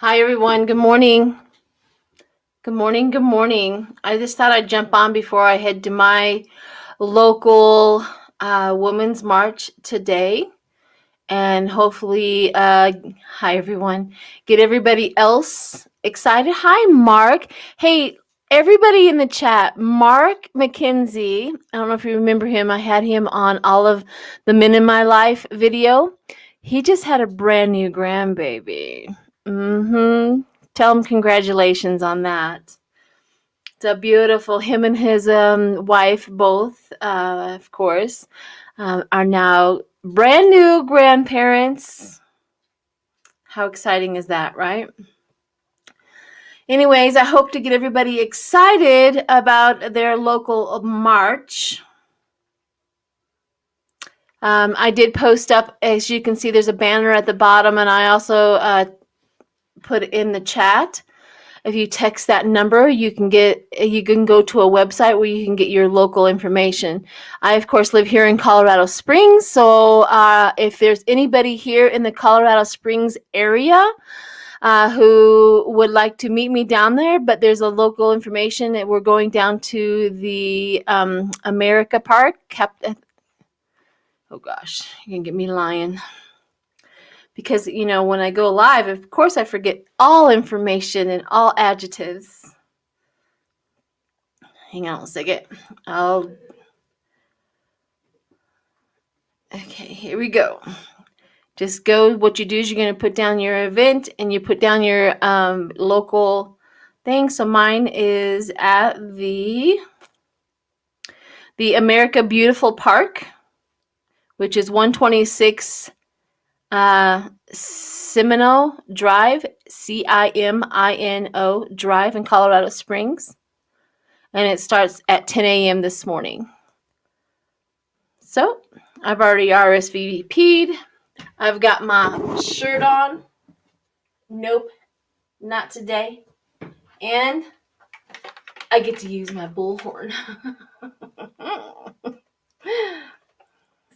Hi, everyone. Good morning. Good morning. Good morning. I just thought I'd jump on before I head to my local Women's March today. And hopefully, hi, everyone, get everybody else excited. Hi, Mark. Hey, everybody in the chat, Mark McKenzie. I don't know if you remember him. I had him on all of the Men in My Life video. He just had a brand new grandbaby. Tell him congratulations on that. It's a beautiful. Him and his wife, both, of course, are now brand new grandparents. How exciting is that, right? Anyways, I hope to get everybody excited about their local march. I did post up, as you can see, there's a banner at the bottom, and I also put in the chat. If you text that number, you can go to a website where you can get your local information. I, of course, live here in Colorado Springs, so if there's anybody here in the Colorado Springs area who would like to meet me down there, but there's a local information that we're going down to the America Park. Oh gosh, you're gonna get me lying. Because, when I go live, of course, I forget all information and all adjectives. Hang on a second. Okay, here we go. Just go. What you do is you're going to put down your event and you put down your local thing. So mine is at the America Beautiful Park, which is 126 Cimino Drive, Cimino Drive in Colorado Springs. And it starts at 10 a.m. this morning. So I've already RSVP'd. I've got my shirt on. Nope, not today. And I get to use my bullhorn.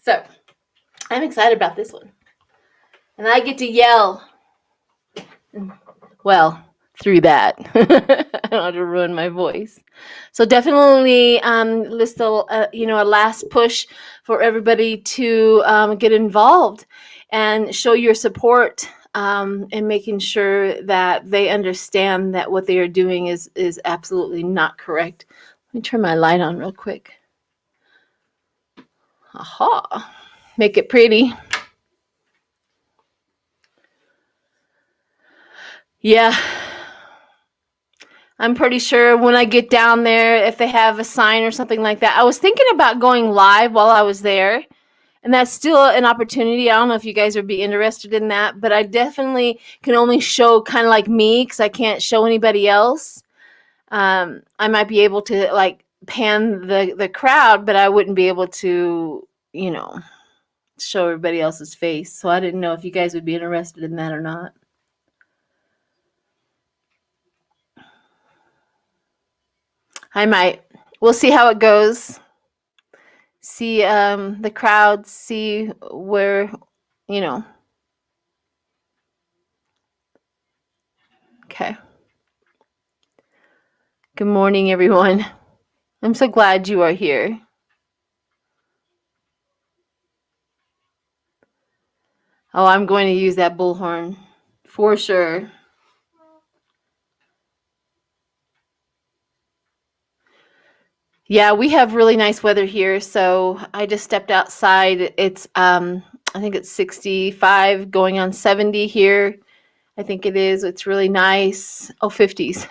So I'm excited about this one. And I get to yell. Well, through that. I don't have to ruin my voice. So definitely list a last push for everybody to get involved and show your support and making sure that they understand that what they are doing is absolutely not correct. Let me turn my light on real quick. Aha. Make it pretty. Yeah. I'm pretty sure when I get down there, if they have a sign or something like that. I was thinking about going live while I was there, and that's still an opportunity. I don't know if you guys would be interested in that, but I definitely can only show kind of like me because I can't show anybody else. I might be able to like pan the crowd, but I wouldn't be able to, show everybody else's face. So I didn't know if you guys would be interested in that or not. I might. We'll see how it goes. See the crowd, see where, Okay. Good morning, everyone. I'm so glad you are here. Oh, I'm going to use that bullhorn for sure. Yeah, we have really nice weather here, so I just stepped outside. It's I think it's 65 going on 70 here. I think it is. It's really nice. Oh, 50s.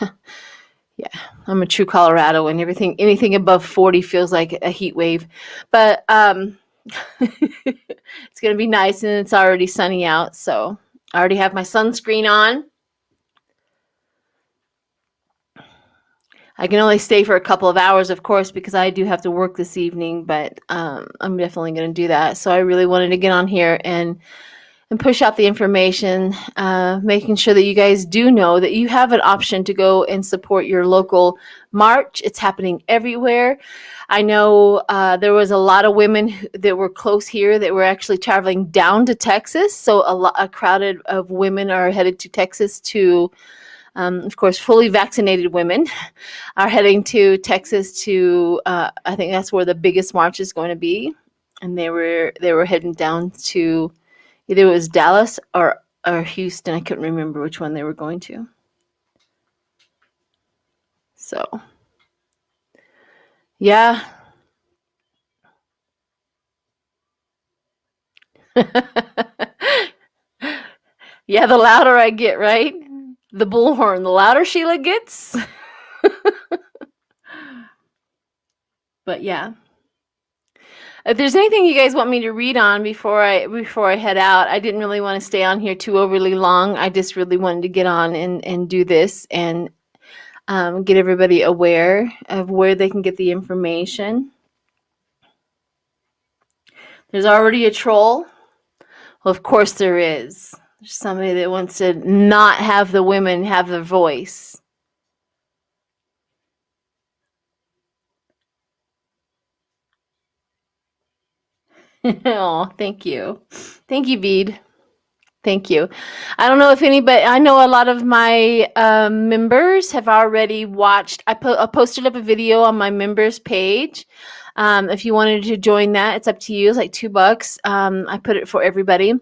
Yeah, I'm a true Colorado, and anything above 40 feels like a heat wave. But it's going to be nice, and it's already sunny out, so I already have my sunscreen on. I can only stay for a couple of hours, of course, because I do have to work this evening, but I'm definitely going to do that. So I really wanted to get on here and and push out the information, making sure that you guys do know that you have an option to go and support your local march. It's happening everywhere. I know there was a lot of women that were close here that were actually traveling down to Texas. So a crowd of women are headed to Texas to, of course, fully vaccinated women are heading to Texas to, I think that's where the biggest march is going to be. And they were heading down to, either it was Dallas or Houston. I couldn't remember which one they were going to. So, yeah. Yeah, the louder I get, right? The bullhorn. The louder Sheila gets. But yeah. If there's anything you guys want me to read on before I head out, I didn't really want to stay on here too overly long. I just really wanted to get on and do this and get everybody aware of where they can get the information. There's already a troll. Well, of course there is. There's somebody that wants to not have the women have their voice. Oh, thank you. Thank you, Veed. Thank you. I don't know if anybody, I know a lot of my members have already watched. I posted up a video on my members page. If you wanted to join that, it's up to you. It's like $2. I put it for everybody.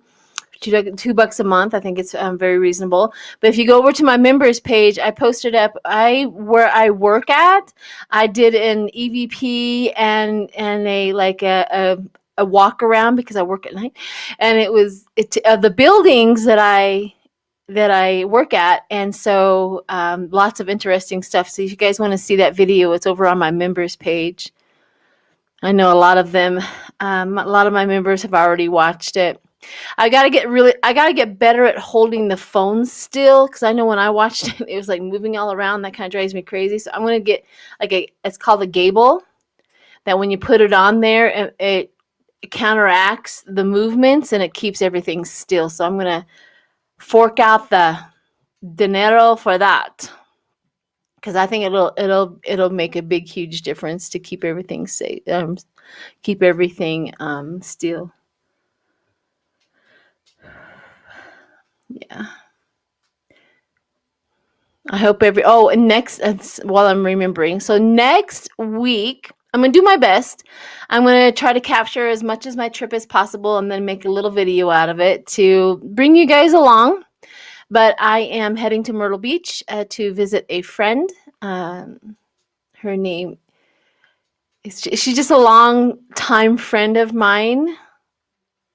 $2 a month. I think it's very reasonable. But if you go over to my members page, I posted up where I work at. I did an EVP and a walk around because I work at night, and it was the buildings that I work at, and so lots of interesting stuff. So if you guys want to see that video, it's over on my members page. I know a lot of them, a lot of my members have already watched it. I gotta get better at holding the phone still, because I know when I watched it, it was like moving all around. That kind of drives me crazy. So I'm gonna get it's called a gable, that when you put it on there, it counteracts the movements and it keeps everything still. So I'm gonna fork out the dinero for that, because I think it'll make a big huge difference to keep everything safe, keep everything still. Yeah. I hope and next, while I'm remembering. So next week, I'm going to do my best. I'm going to try to capture as much as my trip as possible and then make a little video out of it to bring you guys along. But I am heading to Myrtle Beach to visit a friend. Her name, she's just a long time friend of mine,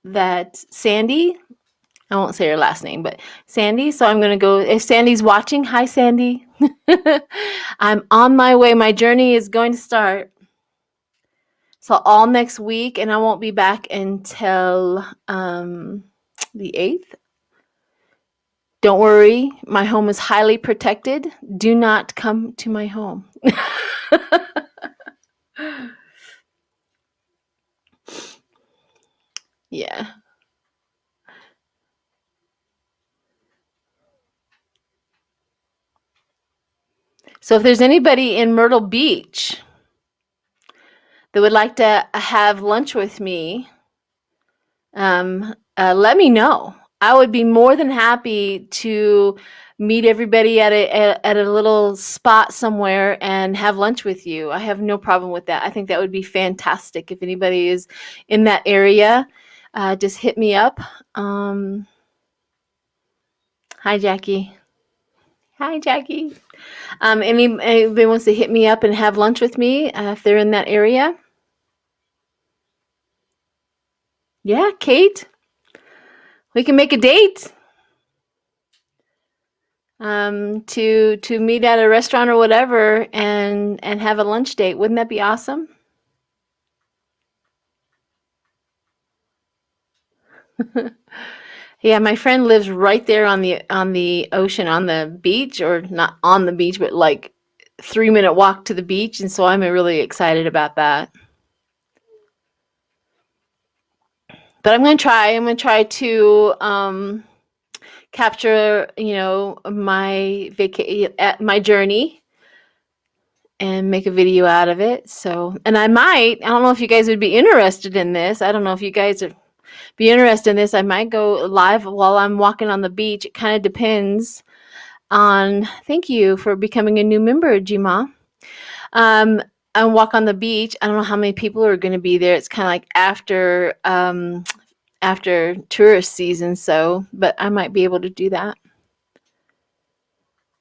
that Sandy. I won't say her last name, but Sandy. So I'm going to go. If Sandy's watching, hi, Sandy. I'm on my way. My journey is going to start. So all next week, and I won't be back until the 8th. Don't worry. My home is highly protected. Do not come to my home. Yeah. So if there's anybody in Myrtle Beach that would like to have lunch with me, let me know. I would be more than happy to meet everybody at a little spot somewhere and have lunch with you. I have no problem with that. I think that would be fantastic. If anybody is in that area, just hit me up. Hi, Jackie. Hi, Jackie. Anybody wants to hit me up and have lunch with me if they're in that area? Yeah, Kate. We can make a date to meet at a restaurant or whatever and have a lunch date. Wouldn't that be awesome? Yeah, my friend lives right there on the ocean, on the beach, or not on the beach, but like 3-minute walk to the beach, and so I'm really excited about that. But I'm going to try to capture, my journey and make a video out of it. So, and I don't know if you guys would be interested in this. I don't know if you guys would be interested in this. I might go live while I'm walking on the beach. It kind of depends on, thank you for becoming a new member, Jima. I walk on the beach. I don't know how many people are going to be there. It's kind of like after tourist season. So, but I might be able to do that.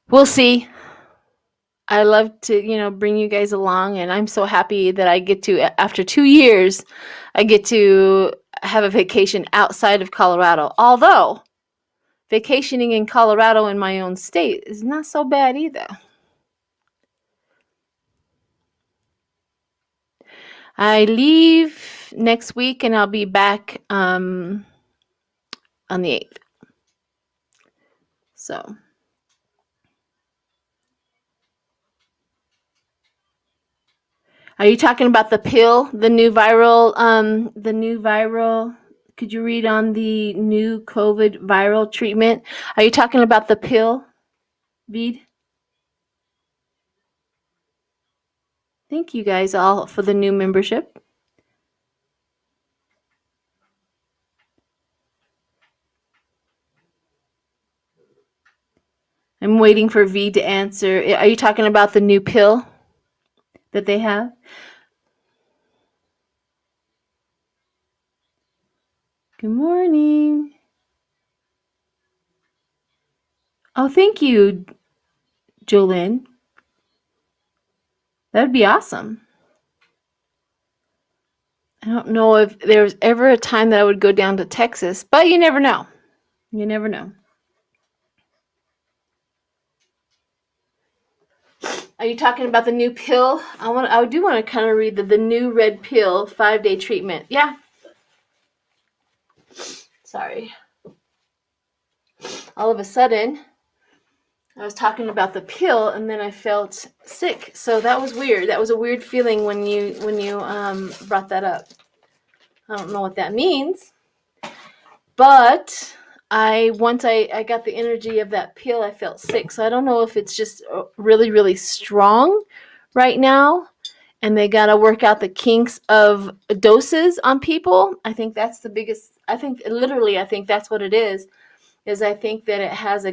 We'll see. I love to, bring you guys along, and I'm so happy that I get to, after 2 years, I get to have a vacation outside of Colorado. Although vacationing in Colorado in my own state is not so bad either. I leave next week and I'll be back on the 8th. So. Are you talking about the pill, the new viral, could you read on the new COVID viral treatment? Are you talking about the pill, Veed? Thank you guys all for the new membership. I'm waiting for V to answer. Are you talking about the new pill that they have? Good morning. Oh, thank you, Jolene. That'd be awesome. I don't know if there was ever a time that I would go down to Texas, but you never know. You never know. Are you talking about the new pill? I do want to kind of read the new red pill 5-day treatment. Yeah. Sorry. All of a sudden, I was talking about the pill, and then I felt sick. So that was weird. That was a weird feeling when you brought that up. I don't know what that means, but once I got the energy of that pill, I felt sick. So I don't know if it's just really, really strong right now, and they got to work out the kinks of doses on people. I think that's the biggest. I think that's what it is I think that it has a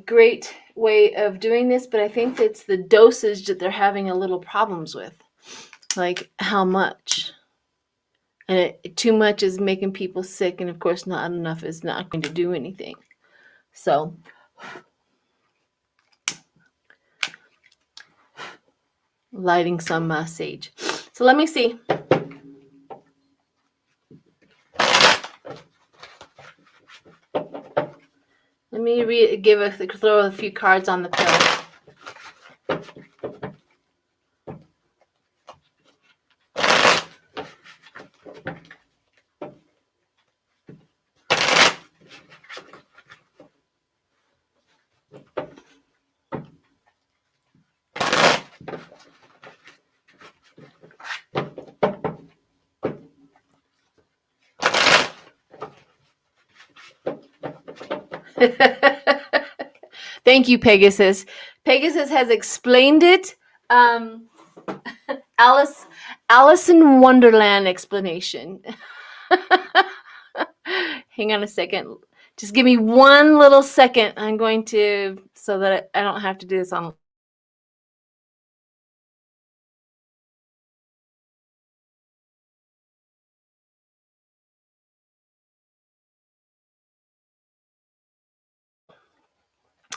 great way of doing this, but I think it's the dosage that they're having a little problems with, like how much. And too much is making people sick, and of course not enough is not going to do anything. So lighting some sage. So let me see. Let me throw a few cards on the pill. Thank you, Pegasus. Pegasus has explained it. Alice in Wonderland explanation. Hang on a second. Just give me one little second. I'm going to, so that I don't have to do this on.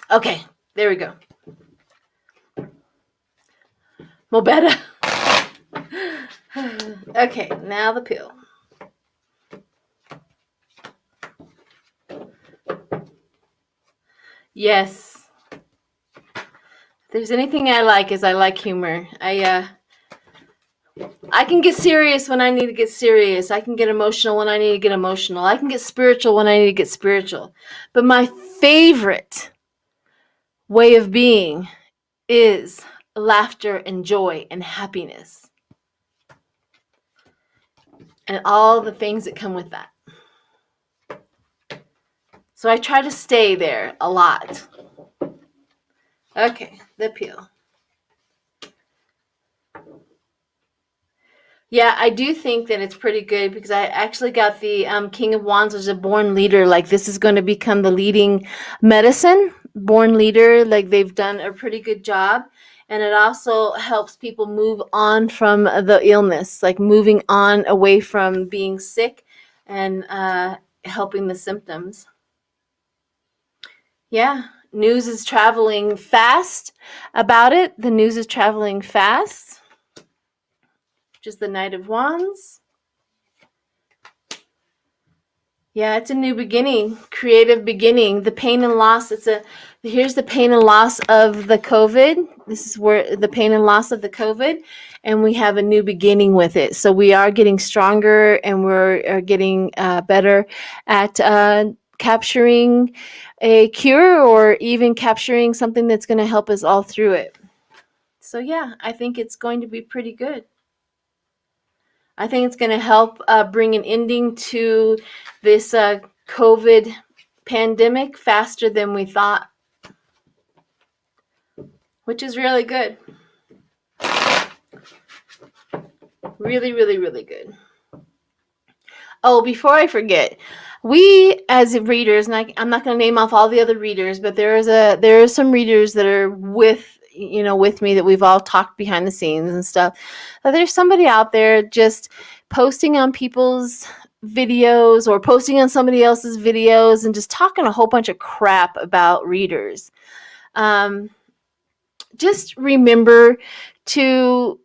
Okay, there we go. More better. Okay, now the pill. Yes. If there's anything I like is I like humor. I can get serious when I need to get serious. I can get emotional when I need to get emotional. I can get spiritual when I need to get spiritual. But my favorite way of being is laughter and joy and happiness. and all the things that come with that. So I try to stay there a lot. Okay, the peel. Yeah, I do think that it's pretty good because I actually got the King of Wands as a born leader. Like, this is going to become the leading medicine. Born leader, like, they've done a pretty good job. And it also helps people move on from the illness, like moving on away from being sick and helping the symptoms. Yeah, news is traveling fast about it. The news is traveling fast. Just the Knight of Wands. Yeah, it's a new beginning, creative beginning. The pain and loss, here's the pain and loss of the COVID. This is where the pain and loss of the COVID, and we have a new beginning with it. So we are getting stronger, and we're getting better at capturing a cure, or even capturing something that's going to help us all through it. So yeah, I think it's going to be pretty good. I think it's going to help bring an ending to this COVID pandemic faster than we thought, which is really good. Really, really, really good. Oh, before I forget, we as readers, and I'm not going to name off all the other readers, but there are some readers that are with me that we've all talked behind the scenes and stuff. There's somebody out there just posting on people's videos or posting on somebody else's videos and just talking a whole bunch of crap about readers. Just remember to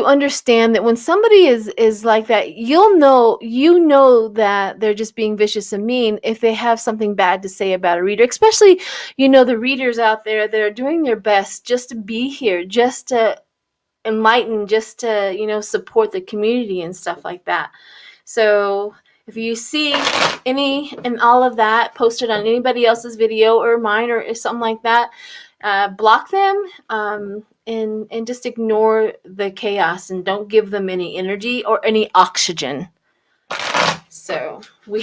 understand that when somebody is like that, you know that they're just being vicious and mean if they have something bad to say about a reader, especially the readers out there that are doing their best just to be here, just to enlighten, just to support the community and stuff like that. So if you see any and all of that posted on anybody else's video or mine or something like that, block them and just ignore the chaos and don't give them any energy or any oxygen. So we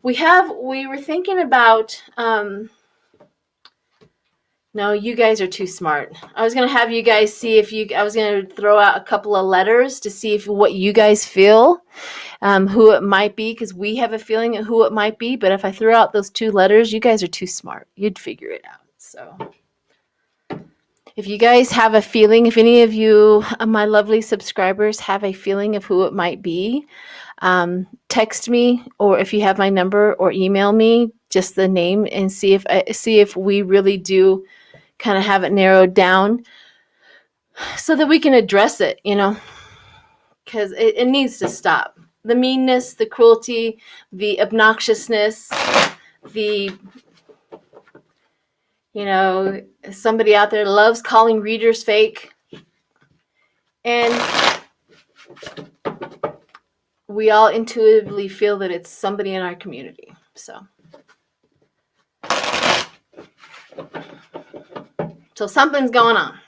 were thinking about no, you guys are too smart. I was going to have you guys see I was going to throw out a couple of letters to see what you guys feel, who it might be, because we have a feeling of who it might be. But if I threw out those 2 letters, you guys are too smart. You'd figure it out. So if you guys have a feeling, if any of you, my lovely subscribers, have a feeling of who it might be, text me, or if you have my number, or email me just the name and see if we really do kind of have it narrowed down so that we can address it, because it needs to stop. The meanness, the cruelty, the obnoxiousness, the somebody out there loves calling readers fake, and we all intuitively feel that it's somebody in our community. So something's going on.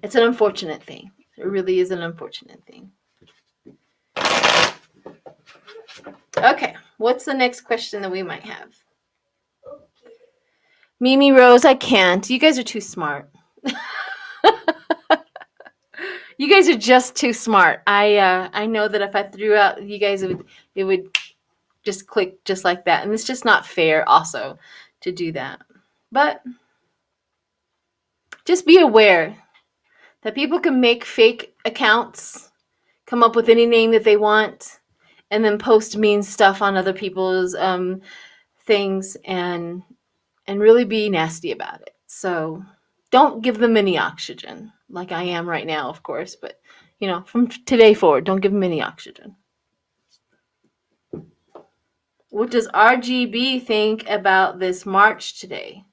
It's an unfortunate thing. It really is an unfortunate thing. Okay, what's the next question that we might have? Mimi Rose, I can't. You guys are too smart. You guys are just too smart. I know that if I threw out you guys, it would just click just like that. And it's just not fair also to do that. But just be aware that people can make fake accounts, come up with any name that they want, and then post mean stuff on other people's things and really be nasty about it. So don't give them any oxygen, like I am right now, of course. But, from today forward, don't give them any oxygen. What does RGB think about this March today?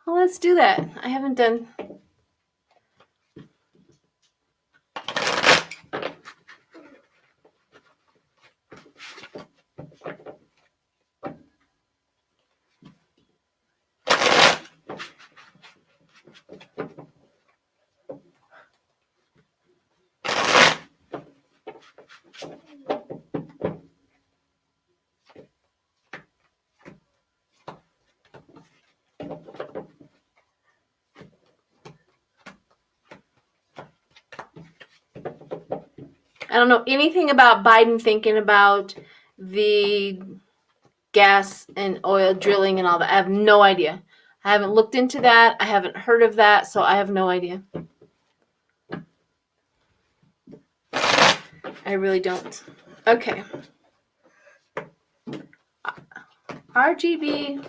Well, let's do that. I haven't done... I don't know anything about Biden thinking about the gas and oil drilling and all that. I have no idea. I haven't looked into that. I haven't heard of that, so I have no idea. I really don't. Okay. RGB.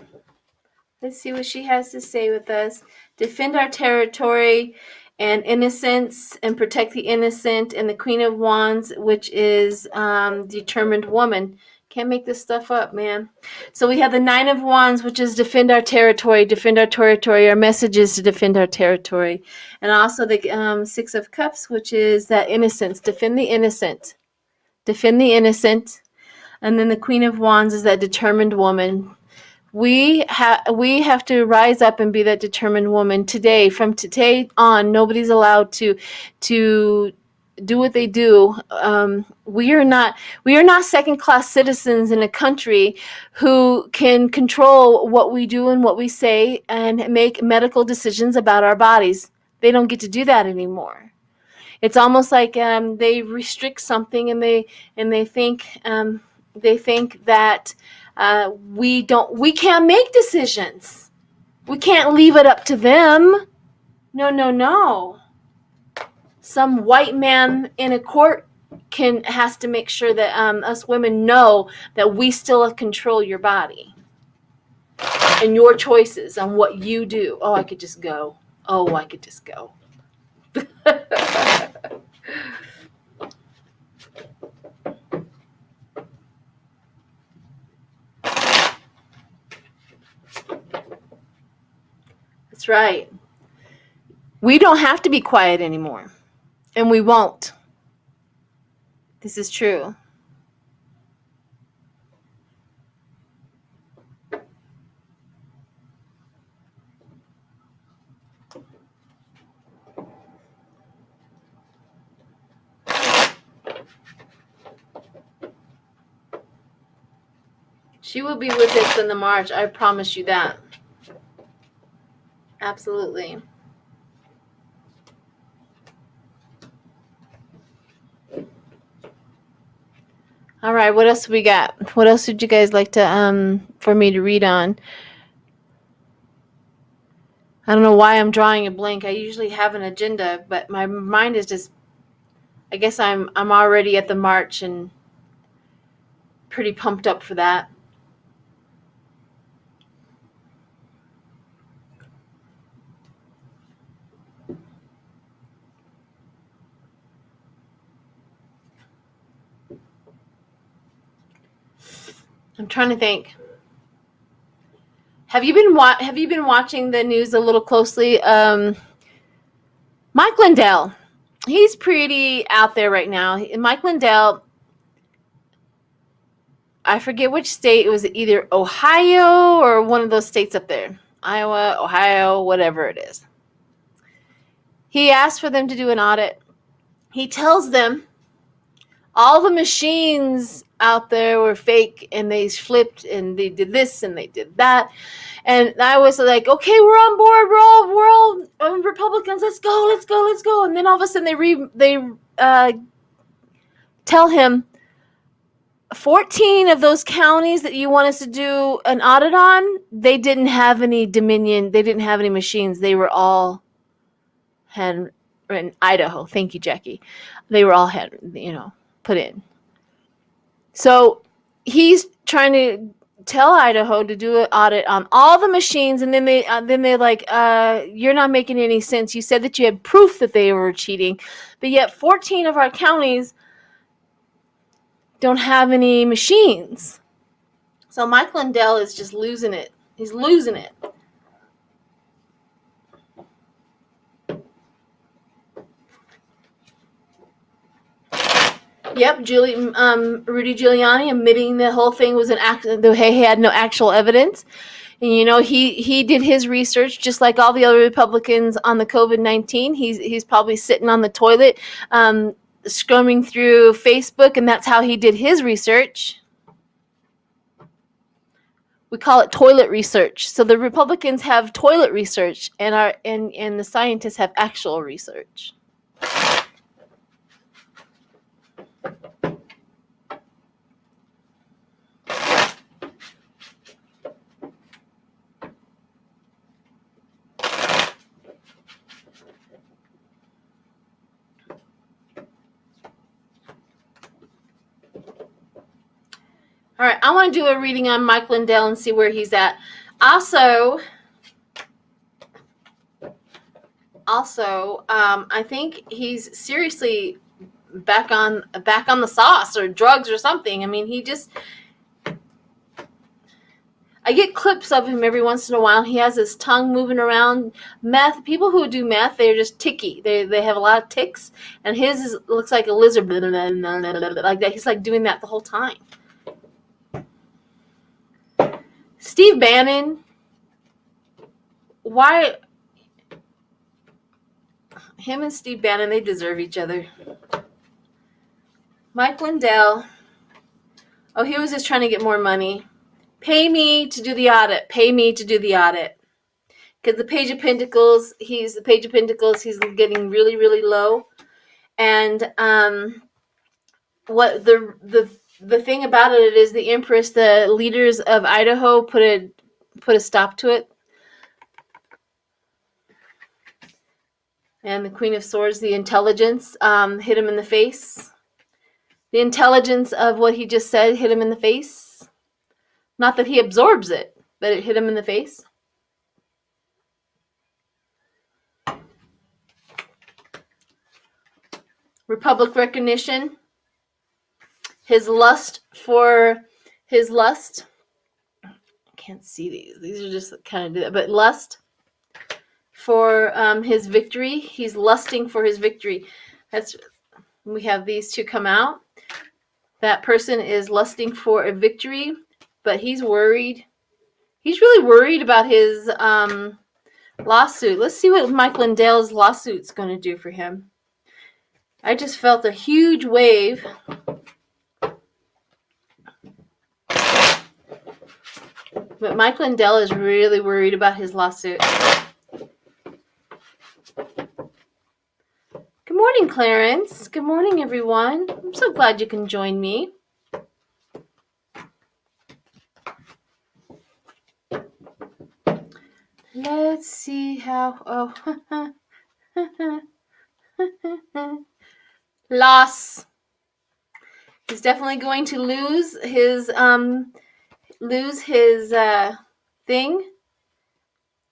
Let's see what she has to say with us. Defend our territory and innocence and protect the innocent, and the Queen of Wands, which is determined woman. Can't make this stuff up, man. So we have the Nine of Wands, which is defend our territory, defend our territory. Our message is to defend our territory. And also the Six of Cups, which is that innocence, defend the innocent. Defend the innocent. And then the Queen of Wands is that determined woman. We have to rise up and be that determined woman today. From today on, nobody's allowed to do what they do. We are not second-class citizens in a country who can control what we do and what we say and make medical decisions about our bodies. They don't get to do that anymore. It's almost like they restrict something, and they think that we can't make decisions. We can't leave it up to them. No. Some white man in a court has to make sure that us women know that we still control your body and your choices on what you do. Oh, I could just go. That's right. We don't have to be quiet anymore. And we won't. This is true. She will be with us in the March. I promise you that. Absolutely. All right, what else we got? What else would you guys like to for me to read on? I don't know why I'm drawing a blank. I usually have an agenda, but my mind is just, I guess I'm already at the March and pretty pumped up for that. I'm trying to think. Have you been watching the news a little closely? Mike Lindell, he's pretty out there right now. Mike Lindell, I forget which state. It was either Ohio or one of those states up there. Iowa, Ohio, whatever it is. He asked for them to do an audit. He tells them all the machines out there were fake and they flipped and they did this and they did that. And I was like, okay, we're on board. We're all Republicans. Let's go. And then all of a sudden they tell him 14 of those counties that you want us to do an audit on, they didn't have any dominion. They didn't have any machines. They were all in Idaho. Thank you, Jackie. They were all put in. So he's trying to tell Idaho to do an audit on all the machines, and then they're like, you're not making any sense. You said that you had proof that they were cheating, but yet 14 of our counties don't have any machines. So Mike Lindell is just losing it. He's losing it. Yep, Rudy Giuliani admitting the whole thing was an accident. He had no actual evidence. And, he did his research just like all the other Republicans on the COVID-19. He's probably sitting on the toilet scrumming through Facebook, and that's how he did his research. We call it toilet research. So the Republicans have toilet research, and the scientists have actual research. All right, I want to do a reading on Mike Lindell and see where he's at. Also, I think he's seriously back on the sauce or drugs or something. I mean, I get clips of him every once in a while. He has his tongue moving around. Meth, people who do meth, they're just ticky. They have a lot of ticks, and his looks like a lizard, like that. He's like doing that the whole time. Steve Bannon, why? Him and Steve Bannon, they deserve each other. Mike Lindell, oh, he was just trying to get more money. Pay me to do the audit. Pay me to do the audit. Because the Page of Pentacles, he's getting really, really low. And what the thing about it is the Empress, the leaders of Idaho put a stop to it. And the Queen of Swords, the intelligence, hit him in the face. The intelligence of what he just said hit him in the face. Not that he absorbs it, but it hit him in the face. Republic recognition. His lust. I can't see these. These are just kind of, but lust for his victory. He's lusting for his victory. We have these two come out. That person is lusting for a victory, but he's worried. He's really worried about his lawsuit. Let's see what Mike Lindell's lawsuit's going to do for him. I just felt a huge wave. But Mike Lindell is really worried about his lawsuit. Good morning, Clarence. Good morning, everyone. I'm so glad you can join me. Let's see how... Loss. He's definitely going to lose his thing.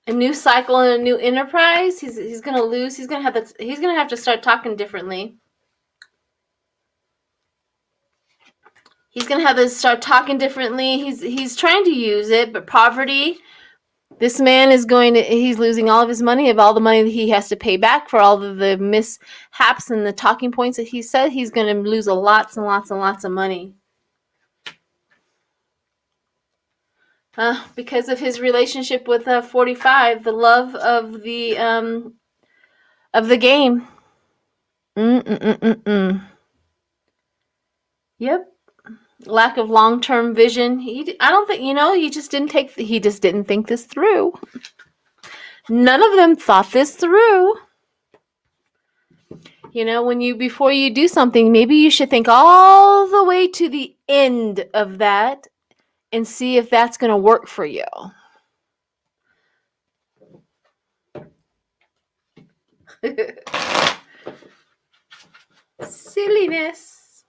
A new cycle and a new enterprise. He's going to lose. He's going to have to start talking differently. He's going to have to start talking differently. He's trying to use it, but poverty. This man he's losing all of his money, of all the money that he has to pay back for all of the mishaps and the talking points that he said. He's going to lose lots and lots and lots of money. Because of his relationship with 45, the love of the game. Yep. Lack of long-term vision. I don't think, he just didn't think this through. None of them thought this through. Before you do something, maybe you should think all the way to the end of that and see if that's going to work for you. Silliness.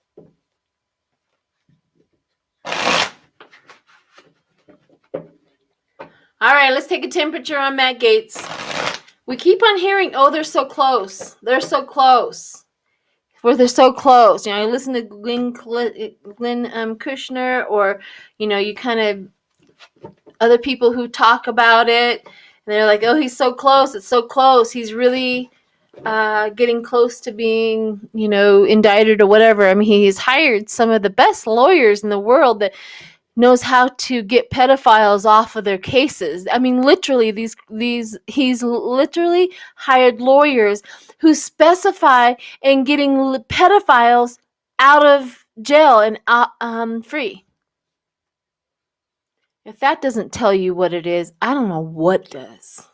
All right, let's take a temperature on Matt Gaetz. We keep on hearing, oh, they're so close. They're so close. They're so close. You listen to Glenn Kushner, or, you kind of, other people who talk about it, and they're like, oh, he's so close. It's so close. He's really getting close to being, indicted or whatever. I mean, he's hired some of the best lawyers in the world that knows how to get pedophiles off of their cases. I mean, literally, he's literally hired lawyers who specify in getting pedophiles out of jail and free. If that doesn't tell you what it is, I don't know what does.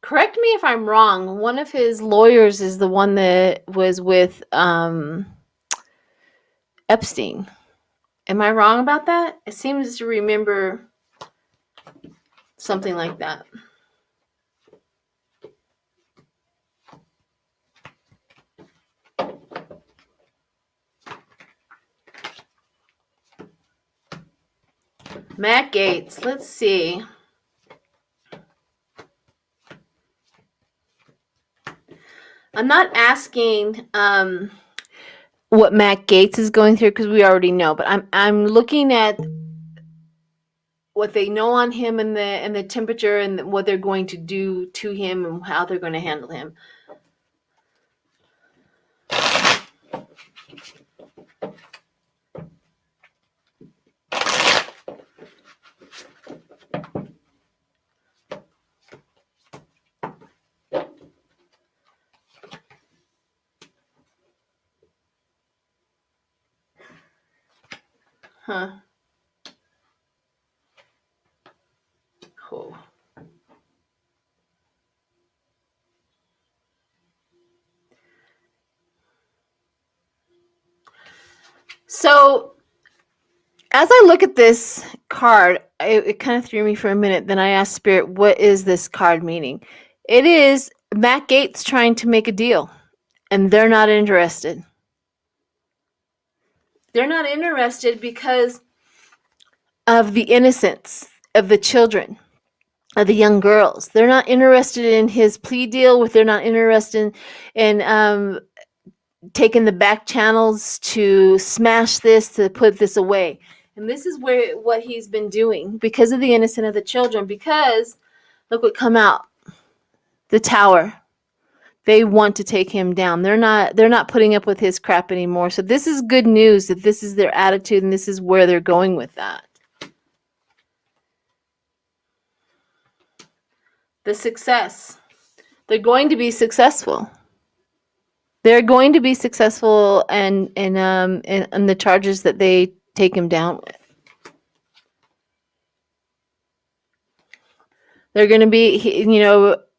Correct me if I'm wrong. One of his lawyers is the one that was with Epstein. Am I wrong about that? It seems to remember something like that. Matt Gaetz, let's see. I'm not asking what Matt Gaetz is going through because we already know, but I'm looking at what they know on him and the temperature and what they're going to do to him and how they're going to handle him. Huh. Cool. So, as I look at this card, it kind of threw me for a minute. Then I asked Spirit, what is this card meaning? It is Matt Gaetz trying to make a deal, and they're not interested. They're not interested because of the innocence of the children, of the young girls. They're not interested in his plea deal. They're not interested in taking the back channels to smash this, to put this away. And this is what he's been doing because of the innocence of the children. Because look what come out, the Tower. They want to take him down. They're not putting up with his crap anymore. So this is good news that this is their attitude and this is where they're going with that. The success. They're going to be successful. They're going to be successful in the charges that they take him down with. They're going to be,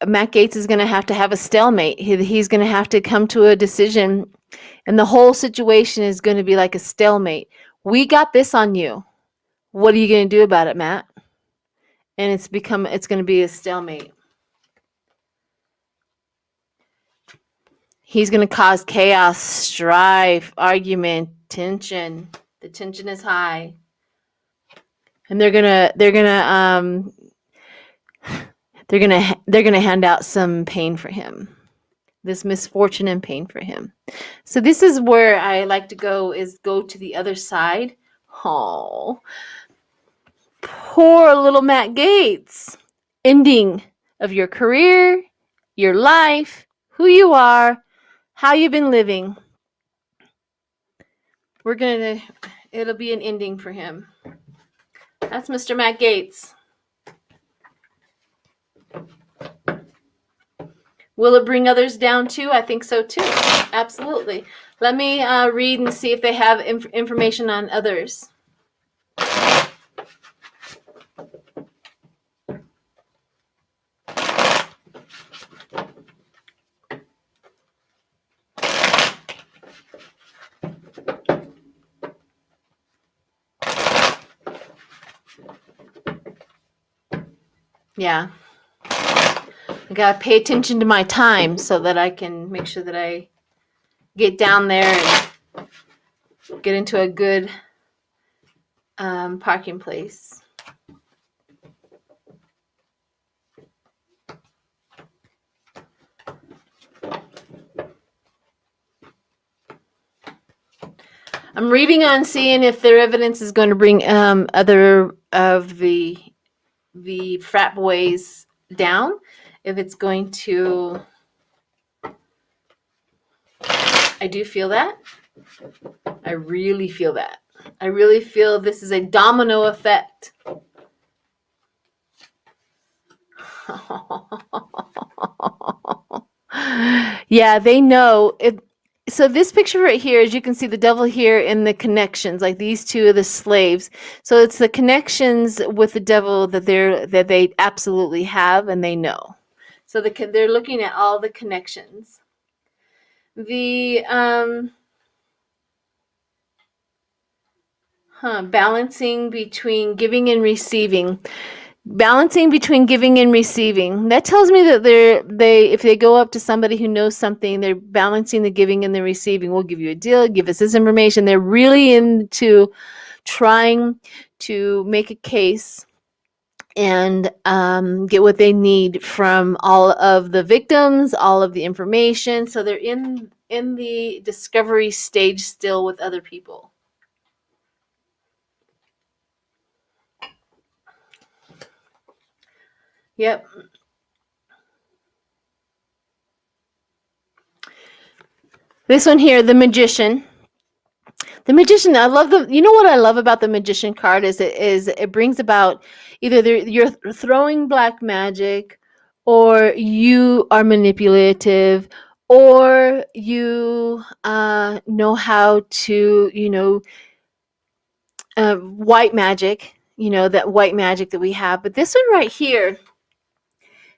Matt Gaetz is going to have a stalemate. He's going to have to come to a decision, and the whole situation is going to be like a stalemate. We got this on you. What are you going to do about it, Matt? And it's going to be a stalemate. He's going to cause chaos, strife, argument, tension. The tension is high. And they're going to hand out some pain for him. This misfortune and pain for him. So this is where I like to go to the other side. Oh, poor little Matt Gaetz. Ending of your career, your life, who you are, how you've been living. It'll be an ending for him. That's Mr. Matt Gaetz. Will it bring others down too? I think so too. Absolutely. Let me read and see if they have information on others. Yeah. I gotta pay attention to my time so that I can make sure that I get down there and get into a good parking place. I'm reading on seeing if their evidence is going to bring other of the frat boys down. If it's going to, I do feel that. I really feel that. I really feel this is a domino effect. Yeah, they know it. So this picture right here, as you can see, the devil here in the connections, like these two are the slaves. So it's the connections with the devil that they absolutely have, and they know. So they're looking at all the connections. The balancing between giving and receiving. Balancing between giving and receiving. That tells me that if they go up to somebody who knows something, they're balancing the giving and the receiving. We'll give you a deal, give us this information. They're really into trying to make a case and get what they need from all of the victims, all of the information. So they're in the discovery stage still with other people. Yep. This one here, the magician. The magician, I love you know what I love about the magician card is it brings about either you're throwing black magic, or you are manipulative, or you know how to, white magic, that white magic that we have. But this one right here,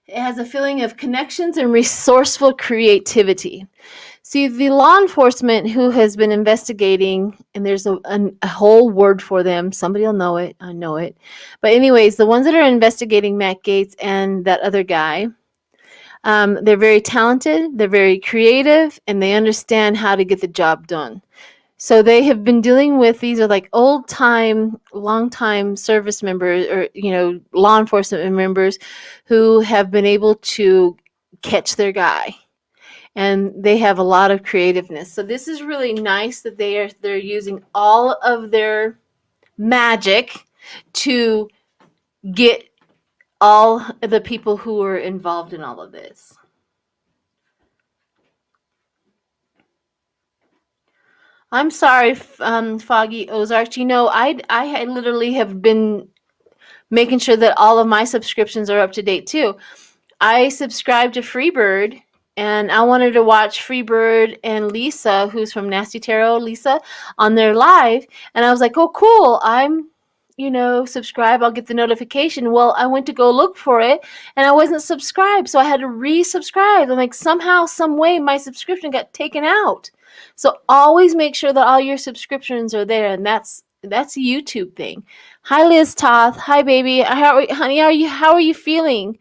it has a feeling of connections and resourceful creativity. See, the law enforcement who has been investigating, and there's a whole word for them. Somebody will know it. I know it. But anyways, the ones that are investigating Matt Gaetz and that other guy, they're very talented, they're very creative, and they understand how to get the job done. So they have been dealing with, these are like old time, long time service members, or, law enforcement members who have been able to catch their guy. And they have a lot of creativeness. So this is really nice that they're using all of their magic to get all the people who are involved in all of this. I'm sorry, Foggy Ozarks. I literally have been making sure that all of my subscriptions are up to date too. I subscribed to Freebird, and I wanted to watch Freebird and Lisa, who's from Nasty Tarot, Lisa, on their live. And I was like, oh, cool. I'm, subscribe. I'll get the notification. Well, I went to go look for it, and I wasn't subscribed. So I had to resubscribe. I'm like, somehow, some way, my subscription got taken out. So always make sure that all your subscriptions are there. And that's a YouTube thing. Hi, Liz Toth. Hi, baby. Honey, how are you feeling?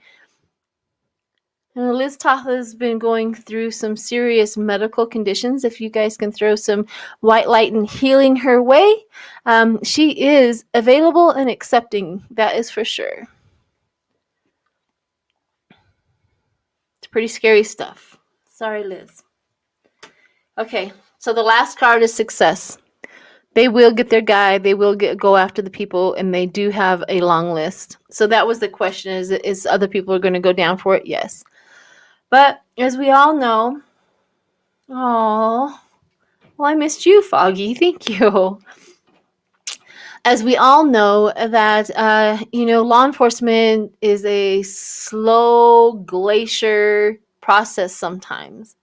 Liz Toth has been going through some serious medical conditions. If you guys can throw some white light and healing her way, she is available and accepting. That is for sure. It's pretty scary stuff. Sorry, Liz. Okay, so the last card is success. They will get their guy. They will go after the people, and they do have a long list. So that was the question: is other people are going to go down for it? Yes. But as we all know, well, I missed you, Foggy. Thank you. As we all know that, law enforcement is a slow glacier process sometimes.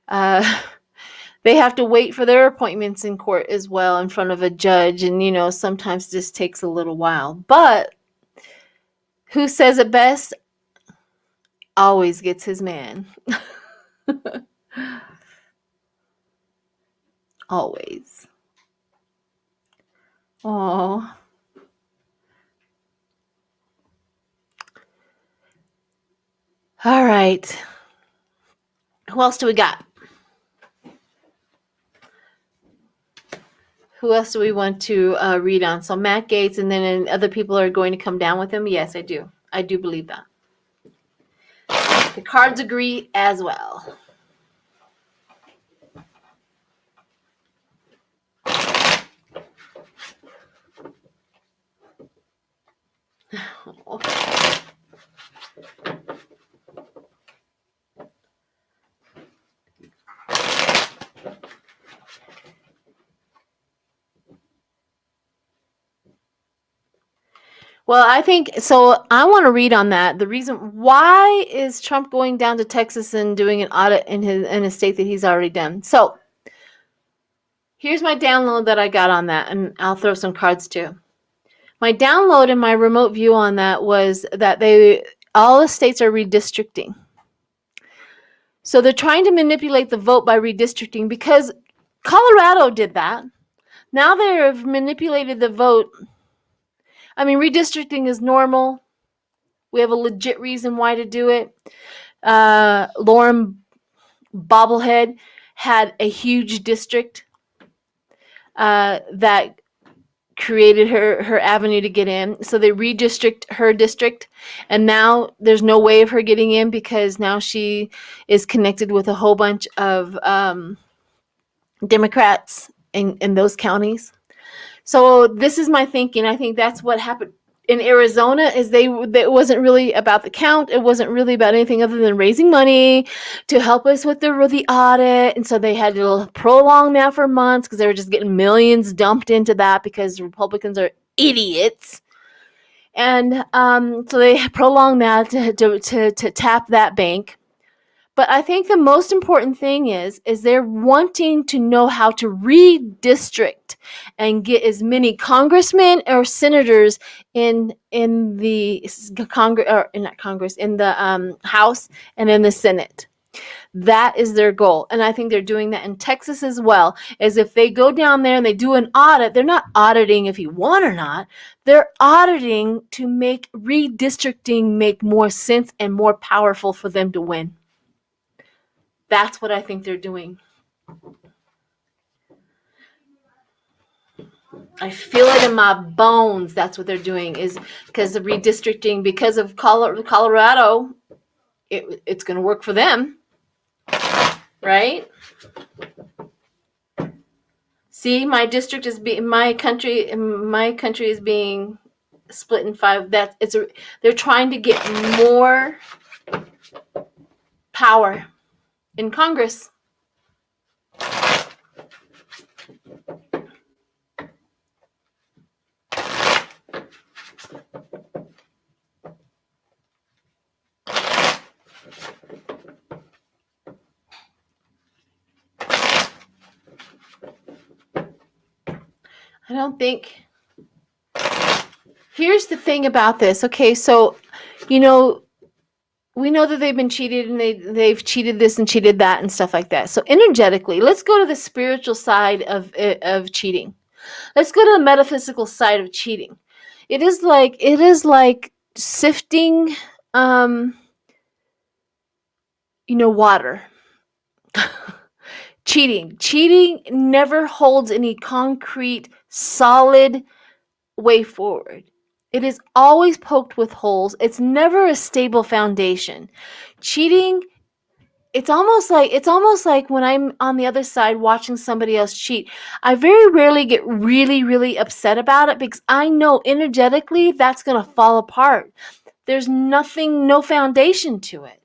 They have to wait for their appointments in court as well in front of a judge. And, sometimes this takes a little while. But who says it best? Always gets his man. Always. Oh. All right. Who else do we got? Who else do we want to read on? So Matt Gaetz, and then other people are going to come down with him? Yes, I do. I do believe that. The cards agree as well. Well, I think so. I want to read on that. The reason why is Trump going down to Texas and doing an audit in a state that he's already done. So here's my download that I got on that, and I'll throw some cards too. My download and my remote view on that was that all the states are redistricting. So they're trying to manipulate the vote by redistricting because Colorado did that. Now they've manipulated the vote. I mean, redistricting is normal. We have a legit reason why to do it. Lauren Bobblehead had a huge district that created her avenue to get in. So they redistrict her district, and now there's no way of her getting in because now she is connected with a whole bunch of Democrats in those counties. So this is my thinking. I think that's what happened in Arizona is it wasn't really about the count. It wasn't really about anything other than raising money to help us with the audit. And so they had to prolong that for months because they were just getting millions dumped into that because Republicans are idiots. And so they prolonged that to tap that bank. But I think the most important thing is they're wanting to know how to redistrict and get as many congressmen or senators in the Congress, or not Congress, in the House and in the Senate. That is their goal. And I think they're doing that in Texas as well. As if they go down there and they do an audit, they're not auditing if you won or not. They're auditing to make redistricting make more sense and more powerful for them to win. That's what I think they're doing. I feel it in my bones. That's what they're doing is because of redistricting, because of Colorado, it's going to work for them, right? See, my district is my country is being split in 5. They're trying to get more power in Congress. I don't think. Here's the thing about this. Okay, so, we know that they've been cheated and they've cheated this and cheated that and stuff like that. So energetically, let's go to the spiritual side of cheating. Let's go to the metaphysical side of cheating. It is like sifting, water. Cheating never holds any concrete, solid way forward. It is always poked with holes. It's never a stable foundation. Cheating, it's almost like when I'm on the other side watching somebody else cheat, I very rarely get really, really upset about it because I know energetically that's going to fall apart. There's no foundation to it.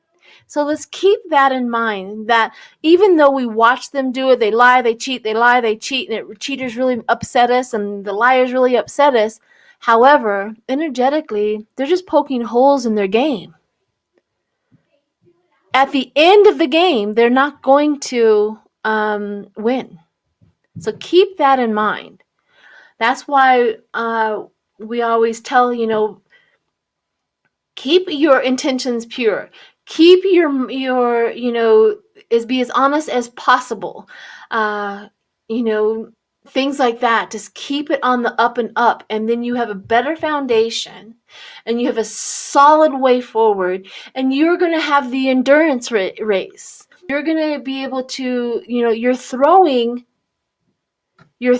So let's keep that in mind, that even though we watch them do it, they lie, they cheat, and cheaters really upset us and the liars really upset us. However, energetically, they're just poking holes in their game. At the end of the game, they're not going to win. So keep that in mind. That's why we always tell, keep your intentions pure. Keep your be as honest as possible. Things like that. Just keep it on the up and up, and then you have a better foundation, and you have a solid way forward, and you're going to have the endurance race. You're going to be able to, you're throwing your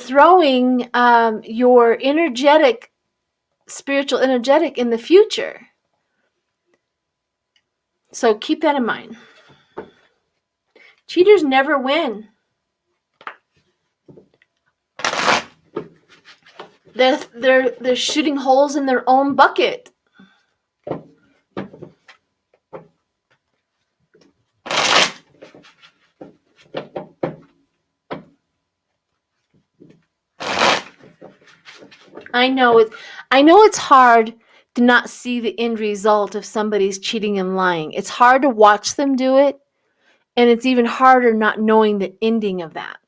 spiritual energetic in the future. So keep that in mind. Cheaters never win. They're shooting holes in their own bucket. I know it's hard do not see the end result of somebody's cheating and lying. It's hard to watch them do it, and it's even harder not knowing the ending of that.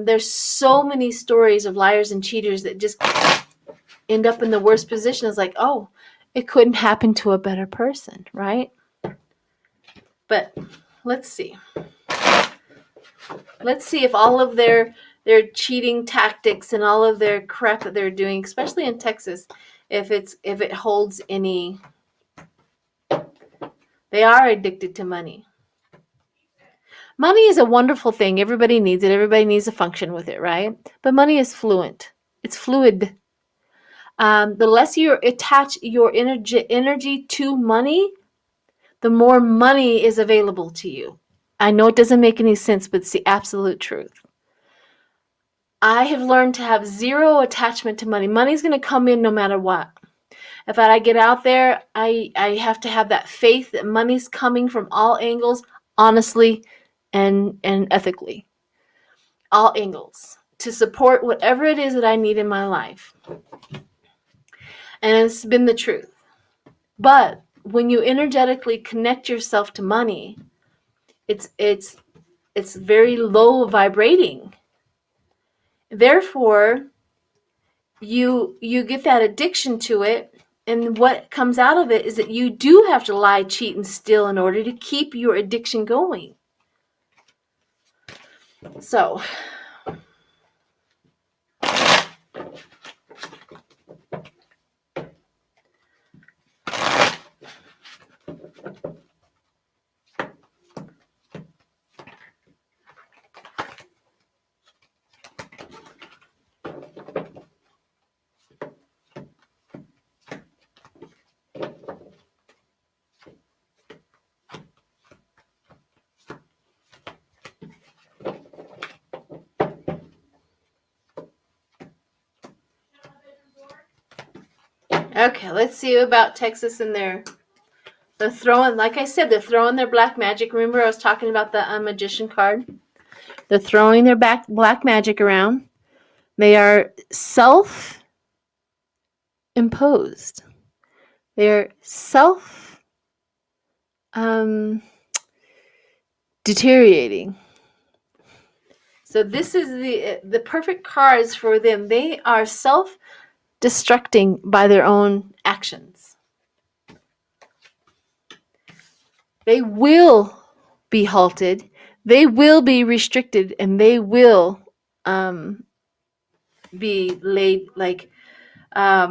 There's so many stories of liars and cheaters that just end up in the worst position. It's like, oh, it couldn't happen to a better person, right? But let's see. Let's see if all of their cheating tactics and all of their crap that they're doing, especially in Texas, if it holds any. They are addicted to money. Money is a wonderful thing. Everybody needs it. Everybody needs to function with it, right? But money is fluent. It's fluid. The less you attach your energy to money, the more money is available to you. I know it doesn't make any sense, but it's the absolute truth. I have learned to have zero attachment to money. Money's going to come in no matter what. If I get out there, I have to have that faith that money's coming from all angles, honestly and ethically. All angles. To support whatever it is that I need in my life. And it's been the truth. But when you energetically connect yourself to money, it's very low vibrating. Therefore, you get that addiction to it, and what comes out of it is that you do have to lie, cheat, and steal in order to keep your addiction going. So, okay, let's see about Texas and they're throwing, like I said, they're throwing their black magic. Remember I was talking about the magician card? They're throwing their black magic around. They are self-imposed. They're deteriorating. So this is the perfect cards for them. They are self-destructing by their own actions. They will be halted. They will be restricted, and they will be laid like how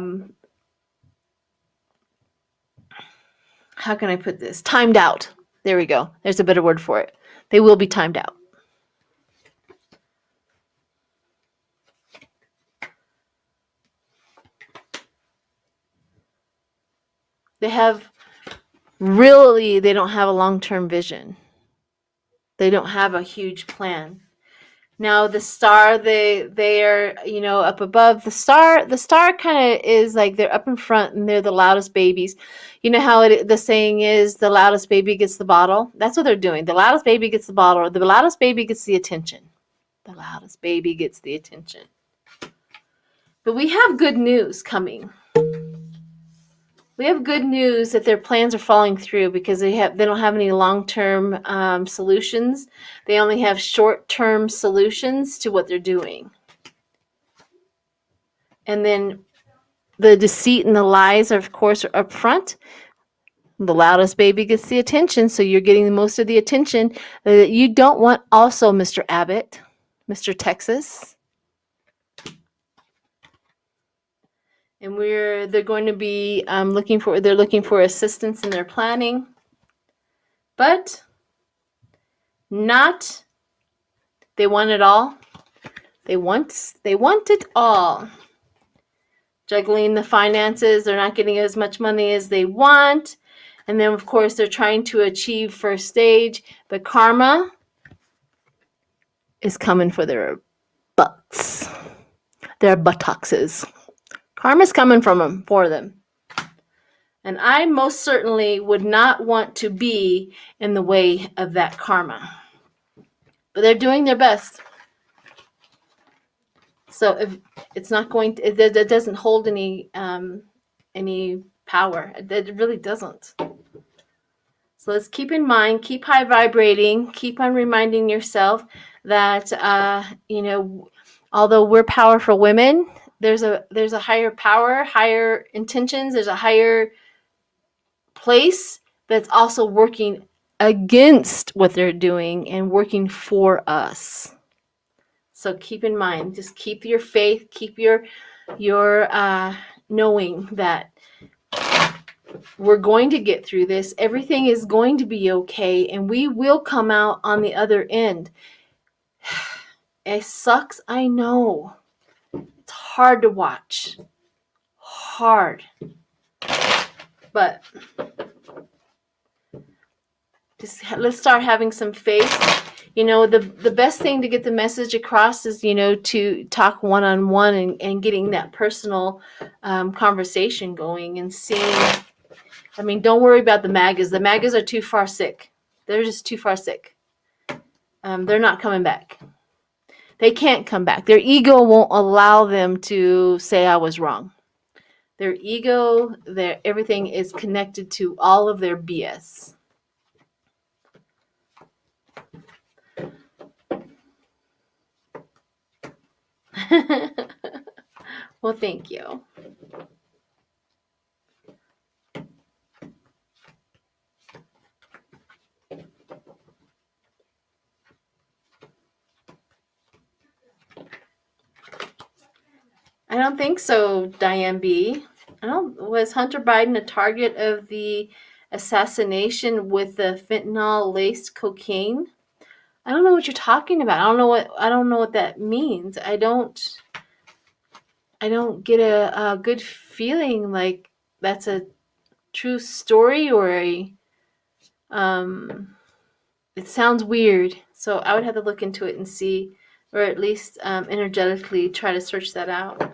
can I put this? Timed out. There we go. There's a better word for it. They will be timed out. They don't have a long-term vision. They don't have a huge plan. Now the star, they are, up above. The star kind of is like they're up in front and they're the loudest babies. You know how the saying is, the loudest baby gets the bottle? That's what they're doing. The loudest baby gets the bottle, or the loudest baby gets the attention. The loudest baby gets the attention. But we have good news coming. We have good news that their plans are falling through because they don't have any long-term solutions. They only have short-term solutions to what they're doing. And then the deceit and the lies are, of course, up front. The loudest baby gets the attention, so you're getting most of the attention that you don't want. Also, Mr. Abbott, Mr. Texas. And they're going to be looking for assistance in their planning, but not. They want it all. They want it all. Juggling the finances, they're not getting as much money as they want, and then of course they're trying to achieve first stage, but karma is coming for their butts, their buttocks. Karma's coming for them. And I most certainly would not want to be in the way of that karma. But they're doing their best. So if it's not going to, it doesn't hold any any power. It really doesn't. So let's keep in mind, keep high vibrating, keep on reminding yourself that, although we're powerful women, there's a higher power, higher intentions, there's a higher place that's also working against what they're doing and working for us. So keep in mind, just keep your faith, keep your knowing that we're going to get through this. Everything is going to be okay, and we will come out on the other end. It sucks, I know. It's hard to watch. Hard. But just let's start having some faith. The best thing to get the message across is, to talk one-on-one and getting that personal conversation going and seeing. I mean, don't worry about the MAGAs. The MAGAs are too far sick. They're just too far sick. They're not coming back. They can't come back. Their ego won't allow them to say I was wrong. Their ego, everything is connected to all of their BS. Well, thank you. I don't think so, Diane B. Was Hunter Biden a target of the assassination with the fentanyl-laced cocaine? I don't know what you're talking about. I don't know what that means. I don't get a good feeling like that's a true story or it sounds weird. So I would have to look into it and see, or at least energetically try to search that out.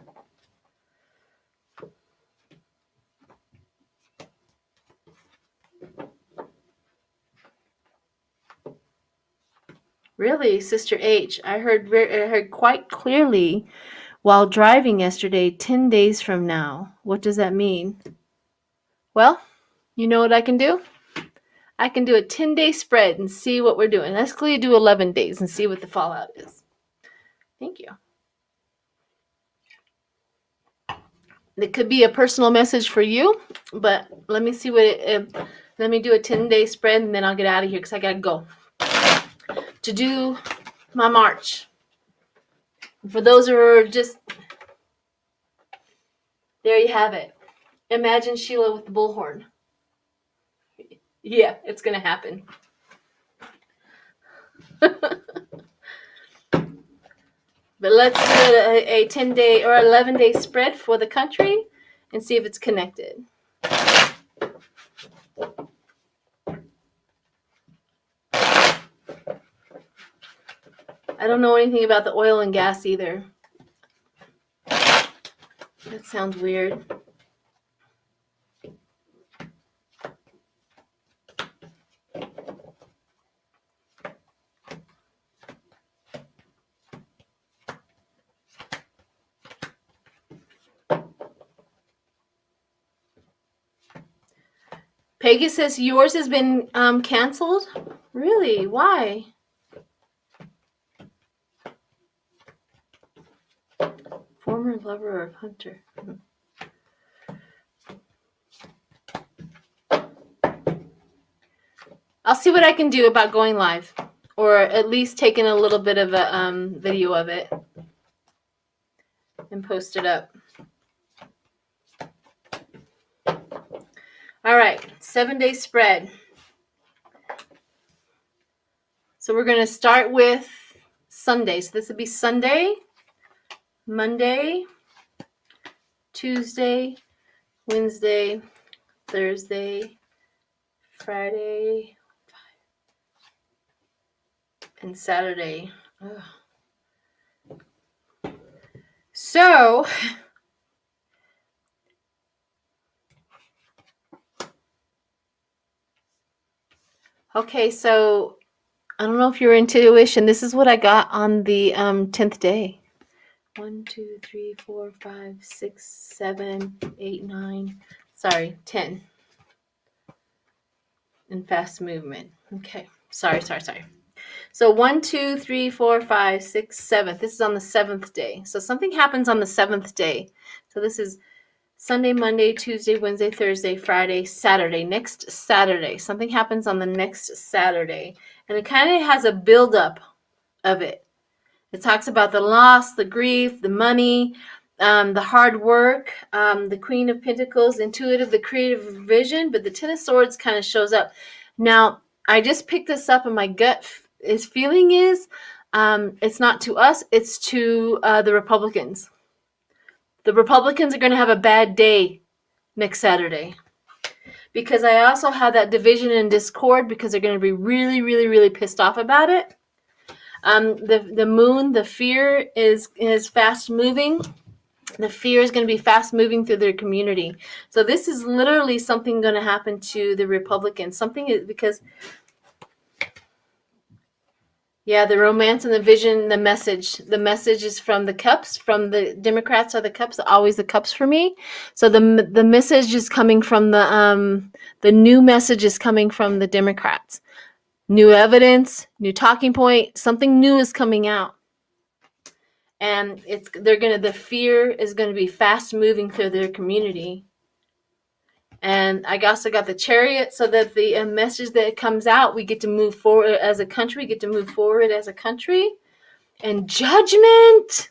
Really, Sister H, I heard quite clearly while driving yesterday, 10 days from now. What does that mean? Well, you know what I can do? I can do a 10-day spread and see what we're doing. Let's do 11 days and see what the fallout is. Thank you. It could be a personal message for you, but let me see let me do a 10-day spread and then I'll get out of here because I got to go to do my march. For those who are just, there you have it. Imagine Sheila with the bullhorn. Yeah, it's going to happen. But let's do a 10-day or 11-day spread for the country and see if it's connected. I don't know anything about the oil and gas either. That sounds weird. Peggy says yours has been canceled? Really? Why? Former lover of Hunter. I'll see what I can do about going live, or at least taking a little bit of a video of it and post it up. All right, 7-day spread. So we're going to start with Sunday. So this would be Sunday, Monday, Tuesday, Wednesday, Thursday, Friday, and Saturday. Ugh. So okay, so I don't know if you're intuition. This is what I got on the 10th day. 1, 2, 3, 4, 5, 6, 7, 8, 9. Sorry, 10. In fast movement. Okay. Sorry. So 1, 2, 3, 4, 5, 6, 7. This is on the 7th day. So something happens on the 7th day. So this is Sunday, Monday, Tuesday, Wednesday, Thursday, Friday, Saturday. Next Saturday. Something happens on the next Saturday. And it kind of has a buildup of it. It talks about the loss, the grief, the money, the hard work, the Queen of Pentacles, intuitive, the creative vision, but the Ten of Swords kind of shows up. Now, I just picked this up and my gut feeling is it's not to us, it's to the Republicans. The Republicans are going to have a bad day next Saturday. Because I also have that division and discord because they're going to be really, really, really pissed off about it. The moon, the fear is fast moving. The fear is going to be fast moving through their community. So this is literally something going to happen to the Republicans. Something is because, yeah, the romance and the vision, the message. The message is from the cups. From the Democrats are the cups. Always the cups for me. So the message is coming from the new message is coming from the Democrats. New evidence, new talking point. Something new is coming out. And the fear is going to be fast moving through their community. And I also got the Chariot, so that the message that comes out, we get to move forward as a country, And Judgment.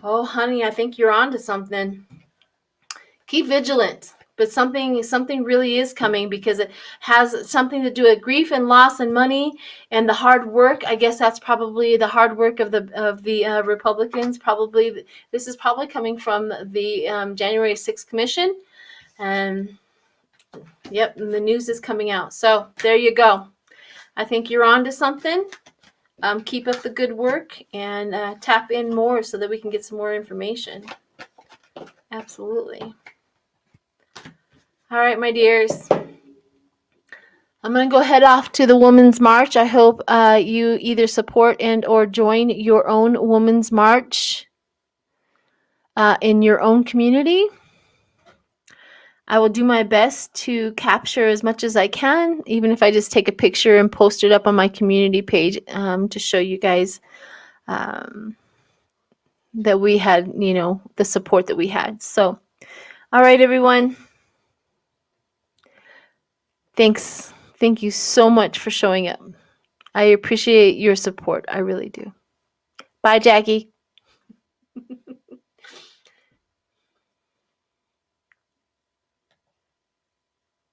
Oh, honey, I think you're onto something. Keep vigilant. But something really is coming because it has something to do with grief and loss and money and the hard work. I guess that's probably the hard work of the Republicans. Probably this is probably coming from the January 6th Commission, and yep, and the news is coming out. So there you go. I think you're on to something. Keep up the good work and tap in more so that we can get some more information. Absolutely. All right, my dears. I'm going to go head off to the Women's March. I hope you either support and or join your own Women's March in your own community. I will do my best to capture as much as I can, even if I just take a picture and post it up on my community page to show you guys that we had, the support that we had. So, all right, everyone. Thanks. Thank you so much for showing up. I appreciate your support. I really do. Bye, Jackie.